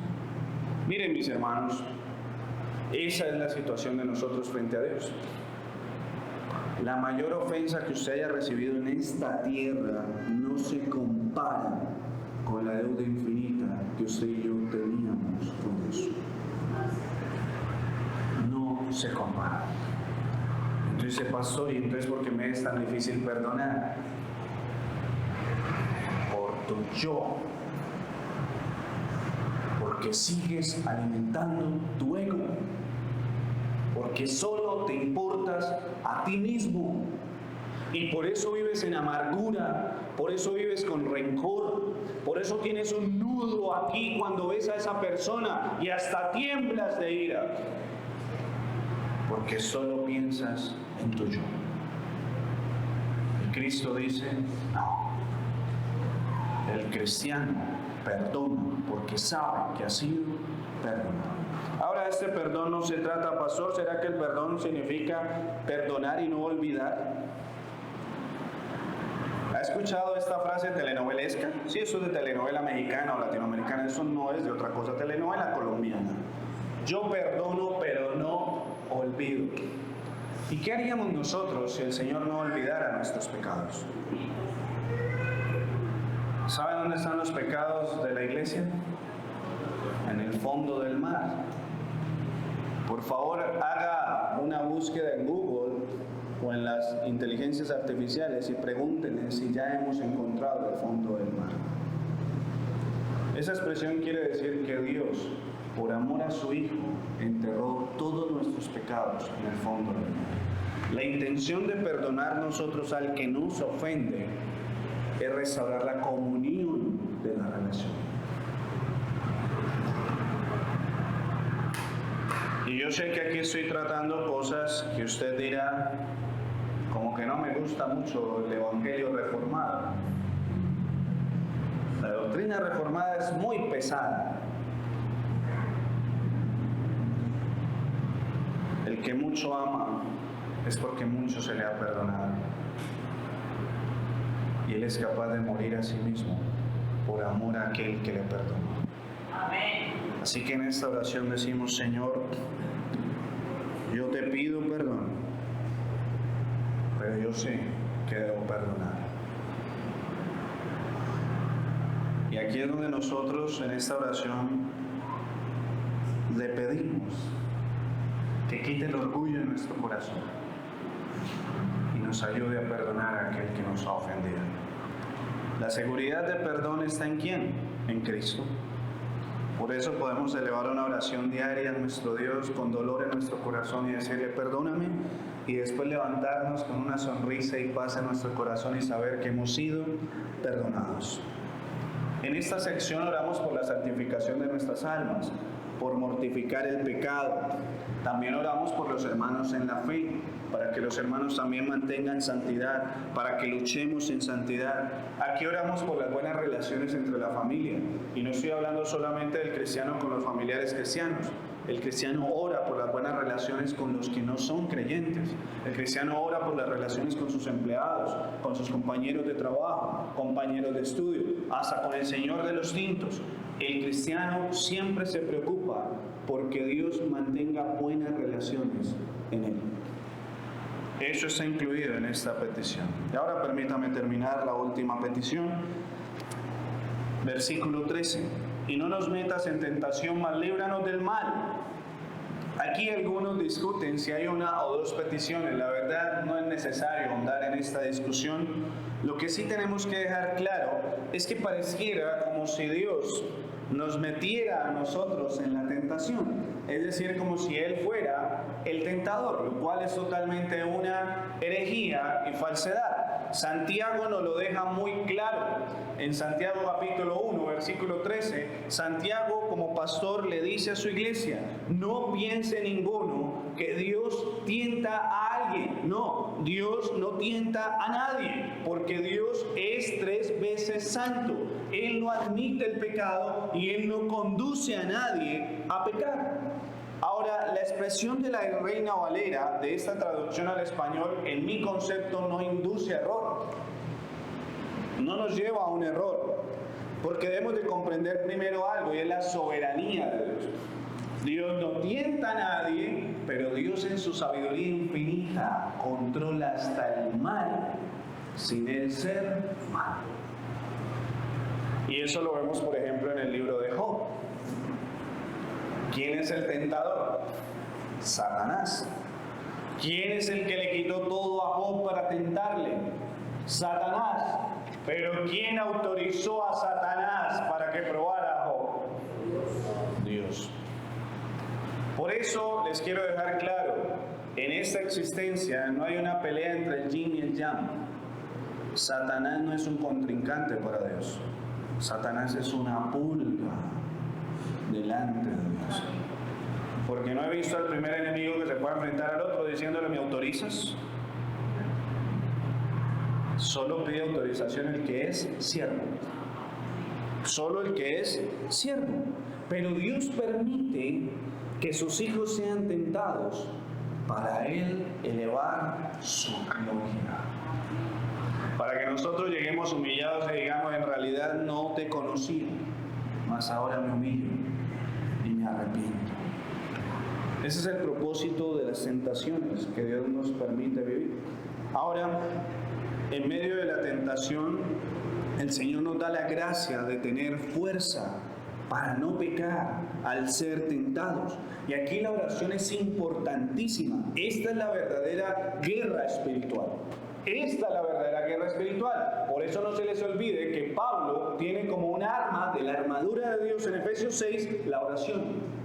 Miren, mis hermanos, esa es la situación de nosotros frente a Dios. La mayor ofensa que usted haya recibido en esta tierra no se compara con la deuda infinita que usted y yo teníamos con Dios. No se compara. Entonces, pastor, ¿y entonces por qué me es tan difícil perdonar? Por tu yo. Porque sigues alimentando tu ego. Porque solo te importas a ti mismo. Y por eso vives en amargura, por eso vives con rencor, por eso tienes un nudo aquí cuando ves a esa persona y hasta tiemblas de ira. Porque solo piensas en tu yo. Y Cristo dice, no. El cristiano perdona porque sabe que ha sido perdonado. Ahora, este perdón no se trata, pastor, ¿será que el perdón significa perdonar y no olvidar? ¿Ha escuchado esta frase telenovelesca? Sí, eso es de telenovela mexicana o latinoamericana, eso no es de otra cosa, telenovela colombiana. Yo perdono, pero no olvido. ¿Y qué haríamos nosotros si el Señor no olvidara nuestros pecados? ¿Saben dónde están los pecados de la iglesia? En el fondo del mar. Por favor, haga una búsqueda en Google o en las inteligencias artificiales y pregúntenle si ya hemos encontrado el fondo del mar. Esa expresión quiere decir que Dios, por amor a su Hijo, enterró todos nuestros pecados en el fondo del mar. La intención de perdonar nosotros al que nos ofende es restaurar la comunión de la relación. Y yo sé que aquí estoy tratando cosas que usted dirá, como que no me gusta mucho el evangelio reformado. La doctrina reformada es muy pesada. El que mucho ama es porque mucho se le ha perdonado. Y Él es capaz de morir a sí mismo por amor a aquel que le perdonó. Amén. Así que en esta oración decimos, Señor, yo te pido perdón, pero yo sé que debo perdonar. Y aquí es donde nosotros en esta oración le pedimos que quite el orgullo en nuestro corazón y nos ayude a perdonar a aquel que nos ha ofendido. La seguridad de perdón está ¿en quién? En Cristo. Por eso podemos elevar una oración diaria a nuestro Dios con dolor en nuestro corazón y decirle perdóname, y después levantarnos con una sonrisa y paz en nuestro corazón y saber que hemos sido perdonados. En esta sección oramos por la santificación de nuestras almas, por mortificar el pecado. También oramos por los hermanos en la fe, para que los hermanos también mantengan santidad, para que luchemos en santidad. Aquí oramos por las buenas relaciones entre la familia. Y no estoy hablando solamente del cristiano con los familiares cristianos. El cristiano ora por las buenas relaciones con los que no son creyentes. El cristiano ora por las relaciones con sus empleados, con sus compañeros de trabajo, compañeros de estudio, hasta con el Señor de los tintos. El cristiano siempre se preocupa porque Dios mantenga buenas relaciones en él. Eso está incluido en esta petición. Y ahora permítame terminar la última petición. Versículo 13. Y no nos metas en tentación, mas líbranos del mal. Aquí algunos discuten si hay una o dos peticiones. La verdad no es necesario ahondar en esta discusión. Lo que sí tenemos que dejar claro es que pareciera como si Dios nos metiera a nosotros en la tentación. Es decir, como si Él fuera el tentador, lo cual es totalmente una herejía y falsedad. Santiago nos lo deja muy claro. En Santiago capítulo 1, versículo 13, Santiago como pastor le dice a su iglesia: no piense ninguno que Dios tienta a alguien. No, Dios no tienta a nadie, porque Dios es 3 veces santo. Él no admite el pecado y Él no conduce a nadie a pecar. Ahora, la expresión de la Reina Valera de esta traducción al español, en mi concepto, no induce a error. No nos lleva a un error, porque debemos de comprender primero algo, y es la soberanía de Dios. Dios no tienta a nadie, pero Dios en su sabiduría infinita controla hasta el mal sin Él ser malo. Y eso lo vemos, por ejemplo, en el libro de Job. ¿Quién es el tentador? Satanás. ¿Quién es el que le quitó todo a Job para tentarle? Satanás. Pero ¿quién autorizó a Satanás para que probara a Job? Dios. Por eso les quiero dejar claro, en esta existencia no hay una pelea entre el yin y el yang. Satanás no es un contrincante para Dios. Satanás es una pulga delante de Dios. Porque no he visto al primer enemigo que se pueda enfrentar al otro diciéndole: ¿me autorizas? Solo pide autorización el que es siervo. Solo el que es siervo. Pero Dios permite que sus hijos sean tentados para Él elevar su gloria. Para que nosotros lleguemos humillados y digamos: en realidad no te conocí, mas ahora me humillo y me arrepiento. Ese es el propósito de las tentaciones que Dios nos permite vivir. Ahora, en medio de la tentación, el Señor nos da la gracia de tener fuerza para no pecar al ser tentados. Y aquí la oración es importantísima. Esta es la verdadera guerra espiritual. Esta es la verdadera guerra espiritual. Por eso no se les olvide que Pablo tiene como un arma de la armadura de Dios en Efesios 6, la oración.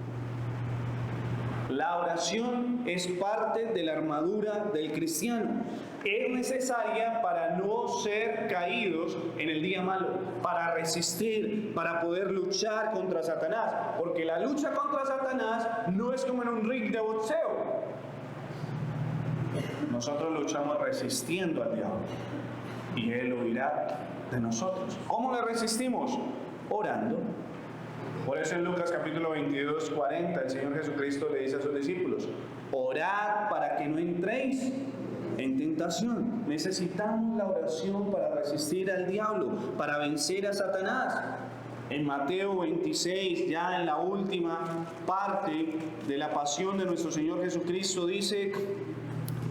La oración es parte de la armadura del cristiano. Es necesaria para no ser caídos en el día malo, para resistir, para poder luchar contra Satanás. Porque la lucha contra Satanás no es como en un ring de boxeo. Nosotros luchamos resistiendo al diablo y él huirá de nosotros. ¿Cómo le resistimos? Orando. Por eso en Lucas capítulo 22, 40, el Señor Jesucristo le dice a sus discípulos: orad para que no entréis en tentación. Necesitamos la oración para resistir al diablo, para vencer a Satanás. En Mateo 26, ya en la última parte de la pasión de nuestro Señor Jesucristo, dice: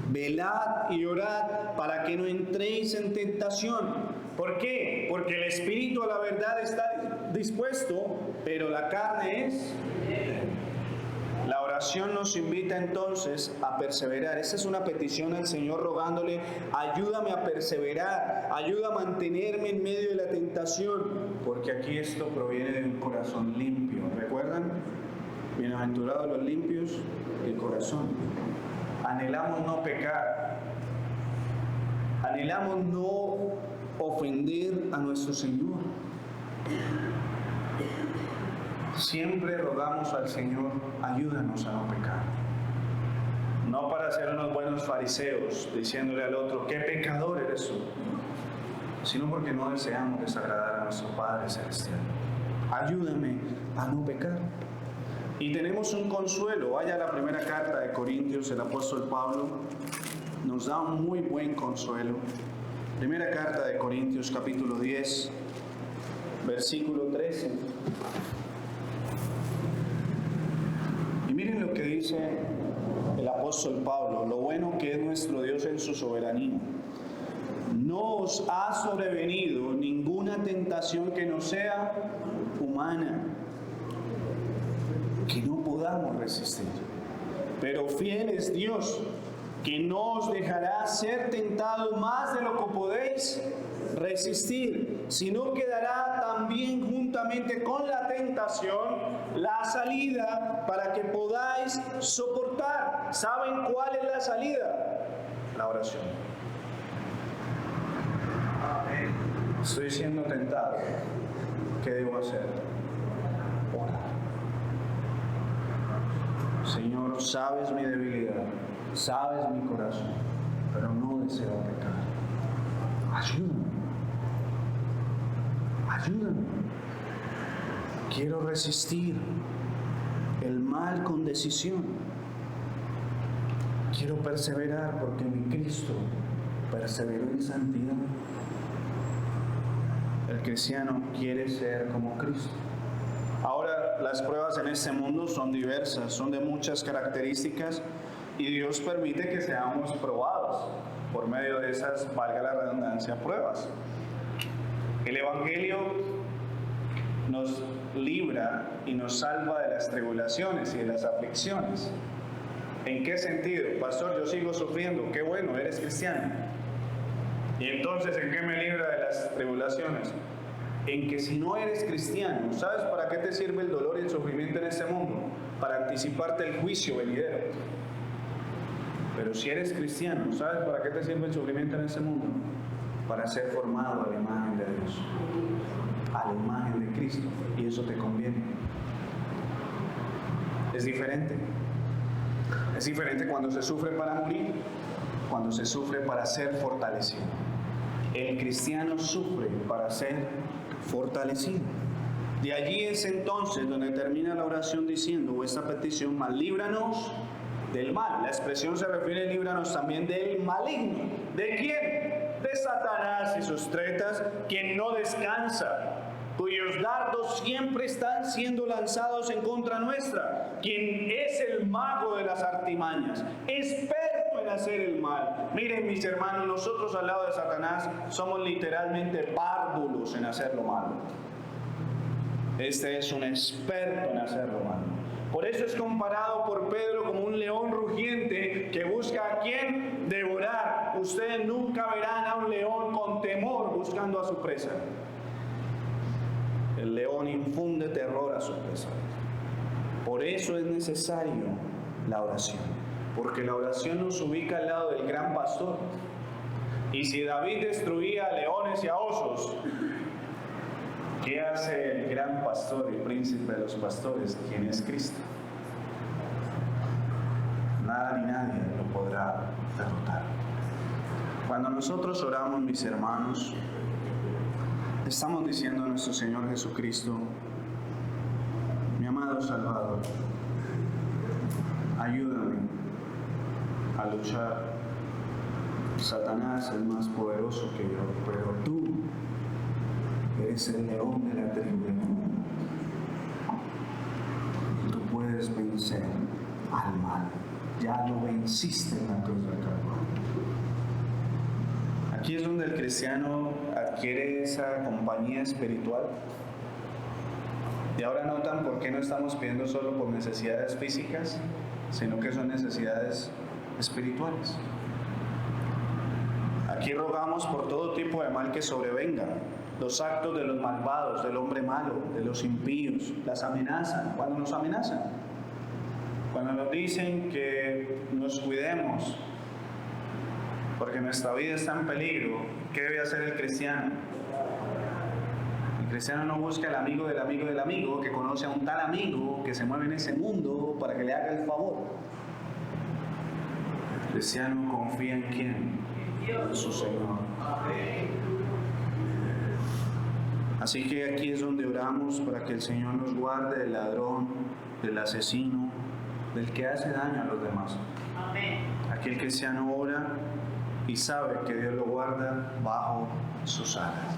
velad y orad para que no entréis en tentación. ¿Por qué? Porque el espíritu a la verdad está dispuesto, pero la carne es débil. La oración nos invita entonces a perseverar. Esa es una petición al Señor rogándole: ayúdame a perseverar, ayuda a mantenerme en medio de la tentación, porque aquí esto proviene de un corazón limpio. ¿Recuerdan? Bienaventurados los limpios de corazón. Anhelamos no pecar, anhelamos no ofender a nuestro Señor. Siempre rogamos al Señor: ayúdanos a no pecar. No para ser unos buenos fariseos diciéndole al otro: qué pecador eres tú, sino porque no deseamos desagradar a nuestro Padre Celestial. Ayúdame a no pecar. Y tenemos un consuelo. Vaya a la primera carta de Corintios, el apóstol Pablo nos da un muy buen consuelo. Primera carta de Corintios, capítulo 10, versículo 13. Y miren lo que dice el apóstol Pablo: lo bueno que es nuestro Dios en su soberanía. No os ha sobrevenido ninguna tentación que no sea humana, que no podamos resistir. Pero fiel es Dios, que no os dejará ser tentados más de lo que podéis resistir, sino que dará también juntamente con la tentación la salida para que podáis soportar. ¿Saben cuál es la salida? La oración. Estoy siendo tentado. ¿Qué debo hacer? Orar. Señor, sabes mi debilidad, sabes mi corazón, pero no deseo pecar. Ayúdame. Ayúdame. Quiero resistir el mal con decisión. Quiero perseverar porque mi Cristo perseveró en santidad. El cristiano quiere ser como Cristo. Ahora, las pruebas en este mundo son diversas, son de muchas características y Dios permite que seamos probados por medio de esas, valga la redundancia, pruebas. El Evangelio nos libra y nos salva de las tribulaciones y de las aflicciones. ¿En qué sentido? Pastor, yo sigo sufriendo. Qué bueno, eres cristiano. ¿Y entonces en qué me libra de las tribulaciones? En que si no eres cristiano, ¿sabes para qué te sirve el dolor y el sufrimiento en este mundo? Para anticiparte el juicio venidero. Pero si eres cristiano, ¿sabes para qué te sirve el sufrimiento en este mundo? Para ser formado a la imagen de Dios, a la imagen de Cristo, y eso te conviene. Es diferente. Es diferente cuando se sufre para morir, cuando se sufre para ser fortalecido. El cristiano sufre para ser fortalecido. De allí es entonces donde termina la oración diciendo, o esta petición, mas líbranos del mal. La expresión se refiere, líbranos también del maligno. ¿De quién? De Satanás y sus tretas, quien no descansa, cuyos dardos siempre están siendo lanzados en contra nuestra, quien es el mago de las artimañas, experto en hacer el mal. Miren, mis hermanos, nosotros al lado de Satanás somos literalmente párvulos en hacer lo malo. Este es un experto en hacer lo malo. Por eso es comparado por Pedro como un león rugiente que busca a quien devorar. Ustedes nunca verán a un león con temor buscando a su presa. El león infunde terror a su presa. Por eso es necesario la oración, porque la oración nos ubica al lado del gran pastor. Y si David destruía a leones y a osos, ¿qué hace el gran pastor y príncipe de los pastores, quien es Cristo? Nada ni nadie lo podrá derrotar. Cuando nosotros oramos, mis hermanos, estamos diciendo a nuestro Señor Jesucristo, mi amado Salvador, ayúdame a luchar. Satanás es más poderoso que yo, pero tú eres el león de la tribu de Judá. Tú puedes vencer al mal. Ya lo venciste en la cruz del Calvario. Aquí es donde el cristiano adquiere esa compañía espiritual. Y ahora notan por qué no estamos pidiendo solo por necesidades físicas, sino que son necesidades espirituales. Aquí rogamos por todo tipo de mal que sobrevenga, los actos de los malvados, del hombre malo, de los impíos, las amenazan. Cuando nos amenazan, cuando nos dicen que nos cuidemos, porque nuestra vida está en peligro, ¿qué debe hacer el cristiano? El cristiano no busca el amigo del amigo del amigo, que conoce a un tal amigo que se mueve en ese mundo para que le haga el favor. El cristiano confía en ¿quién? En su Señor. Así que aquí es donde oramos para que el Señor nos guarde del ladrón, del asesino, del que hace daño a los demás. Aquí el cristiano ora y sabe que Dios lo guarda bajo sus alas.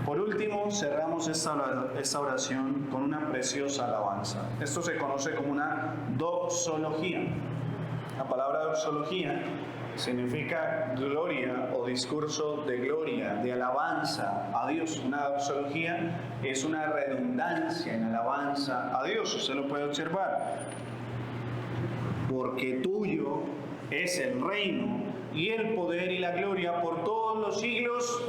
Por último, cerramos esta oración con una preciosa alabanza. Esto se conoce como una doxología. La palabra doxología significa gloria o discurso de gloria, de alabanza a Dios. Una doxología es una redundancia en alabanza a Dios. Usted lo puede observar. Porque tuyo es el reino y el poder y la gloria por todos los siglos.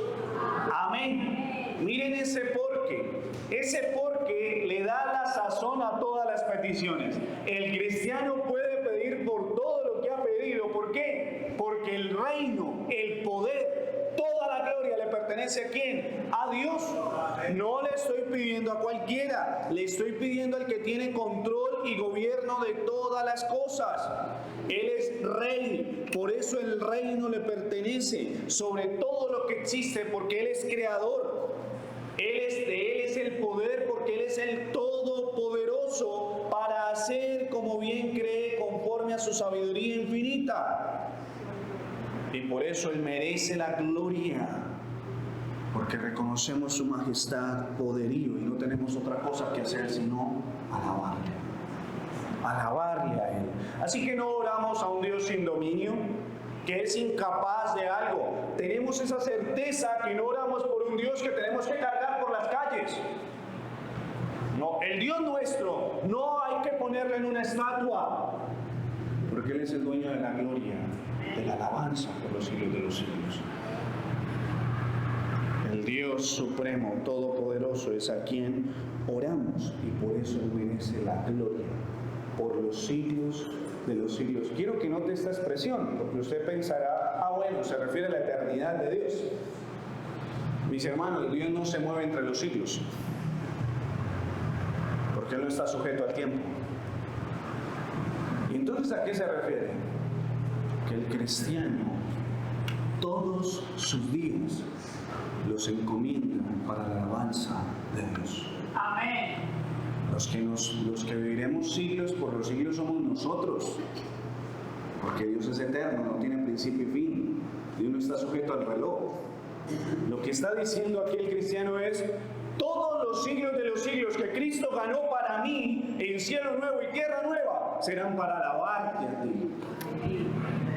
Amén. Miren ese porque. Ese porque le da la sazón a todas las peticiones. El cristiano puede pedir por todo lo que ha pedido. ¿Por qué? Porque el reino, el poder toda la gloria le pertenece ¿a quién? A Dios. No le estoy pidiendo a cualquiera, le estoy pidiendo al que tiene control y gobierno de todas las cosas. Él es rey, por eso el reino le pertenece sobre todo lo que existe, porque Él es creador. De Él es el poder, porque Él es el todopoderoso para hacer como bien cree conforme a su sabiduría infinita. Y por eso Él merece la gloria, porque reconocemos su majestad, poderío, y no tenemos otra cosa que hacer sino alabarle a Él. Así que no oramos a un Dios sin dominio, que es incapaz de algo. Tenemos esa certeza que no oramos por un Dios que tenemos que cargar por las calles. No, el Dios nuestro no hay que ponerle en una estatua, porque Él es el dueño de la gloria, de la alabanza por los siglos de los siglos. El Dios supremo, todopoderoso, es a quien oramos, y por eso Él merece la gloria por los siglos de los siglos. Quiero que note esta expresión, porque usted pensará, bueno, se refiere a la eternidad de Dios. Mis hermanos, Dios no se mueve entre los siglos, porque Él no está sujeto al tiempo. ¿Y entonces a qué se refiere? Que el cristiano todos sus días los encomienda para la alabanza de Dios. Amén. Los que viviremos siglos por los siglos somos nosotros, porque Dios es eterno, no tiene principio y fin. Dios no está sujeto al reloj. Lo que está diciendo aquí el cristiano es: todos los siglos de los siglos que Cristo ganó para mí en cielo nuevo y tierra nueva serán para alabarte a ti,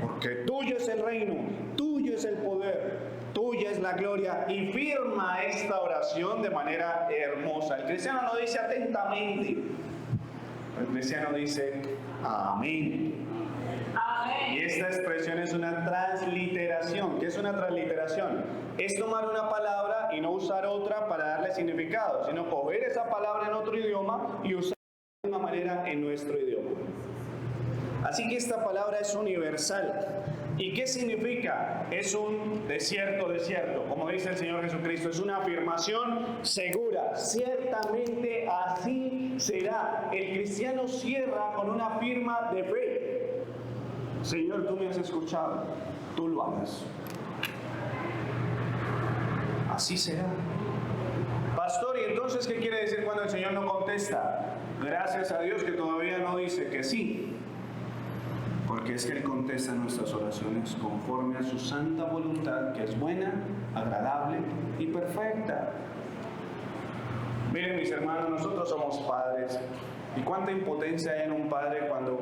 porque tuyo es el reino, tuyo es el poder, tuya es la gloria. Y firma esta oración de manera hermosa. El cristiano no dice atentamente, el cristiano dice amén. Amén. Y esta expresión es una transliteración. ¿Qué es una transliteración? Es tomar una palabra y no usar otra para darle significado, sino coger esa palabra en otro idioma y usarla de una manera en nuestro idioma. Así que esta palabra es universal. ¿Y qué significa? Es un desierto, como dice el Señor Jesucristo, es una afirmación segura. Ciertamente así será. El cristiano cierra con una firma de fe. Señor, tú me has escuchado, tú lo hagas. Así será. Pastor, ¿y entonces qué quiere decir cuando el Señor no contesta? Gracias a Dios que todavía no dice que sí. Porque es que Él contesta nuestras oraciones conforme a su santa voluntad, que es buena, agradable y perfecta. Miren, mis hermanos, nosotros somos padres. ¿Y cuánta impotencia hay en un padre cuando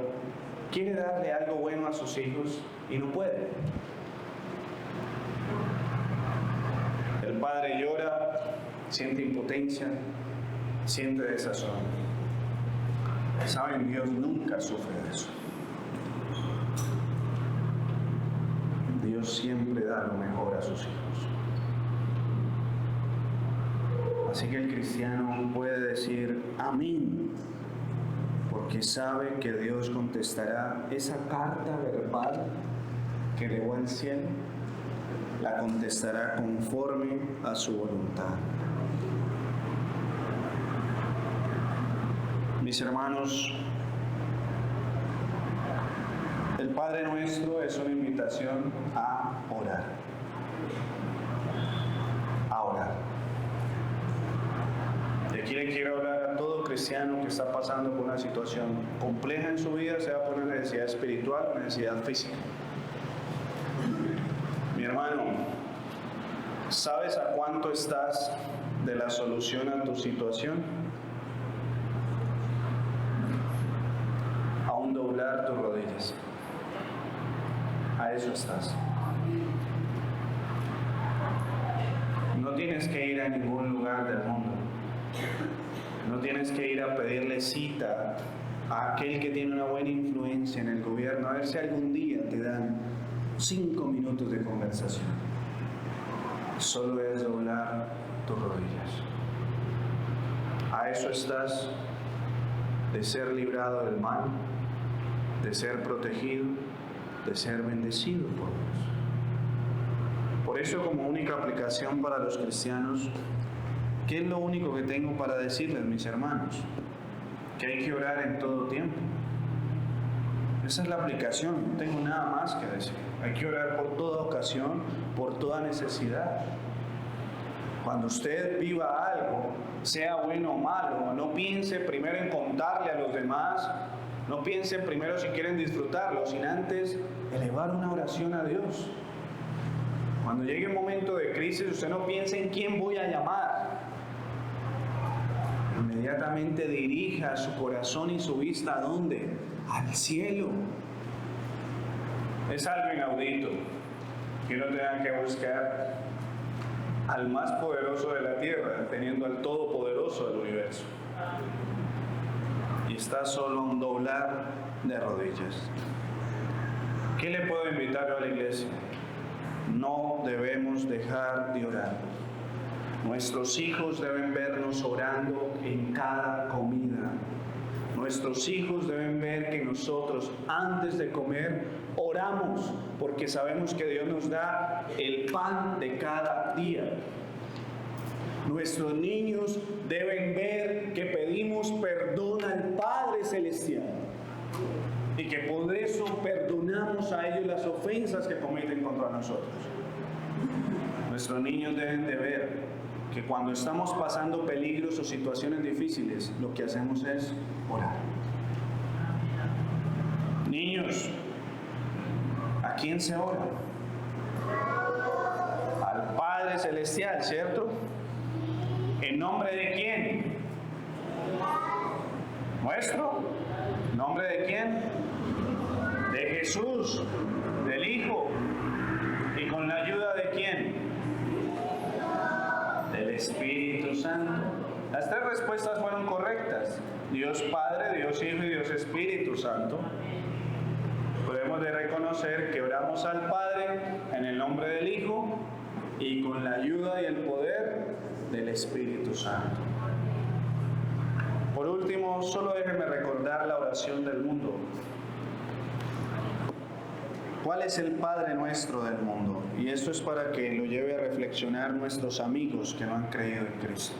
quiere darle algo bueno a sus hijos y no puede? El padre llora, siente impotencia, siente desazón. Saben, Dios nunca sufre de eso. Dios siempre da lo mejor a sus hijos. Así que el cristiano puede decir amén, porque sabe que Dios contestará esa carta verbal que elevó al cielo, la contestará conforme a su voluntad. Mis hermanos, el Padre Nuestro es una invitación a orar. A orar. De aquí le quiero hablar a todo cristiano que está pasando por una situación compleja en su vida, sea por una necesidad espiritual o una necesidad física. Mi hermano, ¿sabes a cuánto estás de la solución a tu situación? A un doblar tus rodillas. A eso estás. No tienes que ir a ningún lugar del mundo. No tienes que ir a pedirle cita a aquel que tiene una buena influencia en el gobierno, a ver si algún día te dan 5 minutos de conversación. Solo es doblar tus rodillas. A eso estás, de ser librado del mal, de ser protegido, de ser bendecido por Dios. Por eso, como única aplicación para los cristianos, ¿qué es lo único que tengo para decirles, mis hermanos? Que hay que orar en todo tiempo. Esa es la aplicación, no tengo nada más que decir. Hay que orar por toda ocasión, por toda necesidad. Cuando usted viva algo, sea bueno o malo, no piense primero en contarle a los demás, no piense primero si quieren disfrutarlo, sin antes elevar una oración a Dios. Cuando llegue un momento de crisis, usted no piense en quién voy a llamar. Inmediatamente dirija su corazón y su vista ¿a dónde? Al cielo. Es algo inaudito que uno tenga que buscar al más poderoso de la tierra, teniendo al todopoderoso del universo. Y está solo a un doblar de rodillas. ¿Qué le puedo invitar yo a la iglesia? No debemos dejar de orar. Nuestros hijos deben vernos orando en cada comida. Nuestros hijos deben ver que nosotros antes de comer oramos, porque sabemos que Dios nos da el pan de cada día. Nuestros niños deben ver que pedimos perdón al Padre Celestial y que por eso perdonamos a ellos las ofensas que cometen contra nosotros. Nuestros niños deben de ver que cuando estamos pasando peligros o situaciones difíciles, lo que hacemos es orar. Niños, ¿a quién se ora? Al Padre Celestial, ¿cierto? ¿En nombre de quién? ¿Nuestro? ¿En nombre de quién? De Jesús, del Hijo. ¿Y con la ayuda de quién? Del Espíritu Santo. Las tres respuestas fueron correctas. Dios Padre, Dios Hijo y Dios Espíritu Santo. Podemos de reconocer que oramos al Padre en el nombre del Hijo y con la ayuda y el poder del Espíritu Santo. Por último, solo déjenme recordar la oración del mundo. ¿Cuál es el Padre nuestro del mundo? Y esto es para que lo lleve a reflexionar nuestros amigos que no han creído en Cristo.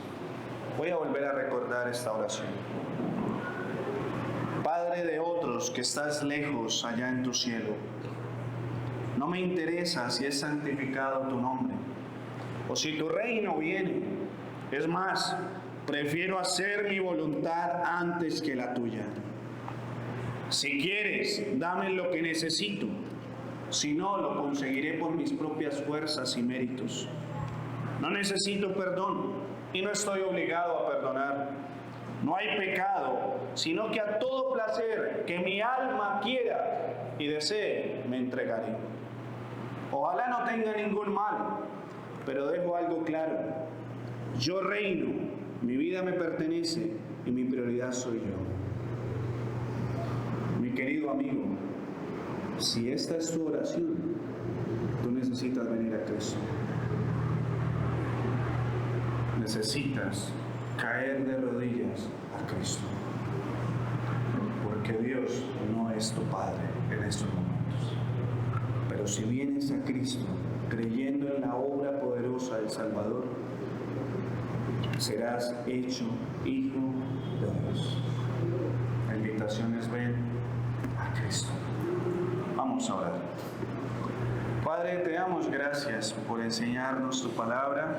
Voy a volver a recordar esta oración. Padre de otros que estás lejos allá en tu cielo, no me interesa si es santificado tu nombre o si tu reino viene. Es más, prefiero hacer mi voluntad antes que la tuya. Si quieres, dame lo que necesito. Si no, lo conseguiré por mis propias fuerzas y méritos. No necesito perdón y no estoy obligado a perdonar. No hay pecado, sino que a todo placer que mi alma quiera y desee, me entregaré. Ojalá no tenga ningún mal, pero dejo algo claro. Yo reino, mi vida me pertenece y mi prioridad soy yo. Mi querido amigo, si esta es tu oración, tú necesitas venir a Cristo. Necesitas caer de rodillas a Cristo. Porque Dios no es tu Padre en estos momentos. Pero si vienes a Cristo creyendo en la obra poderosa del Salvador, serás hecho hijo de Dios. La invitación es ven a Cristo. Vamos a orar. Padre, te damos gracias por enseñarnos tu palabra.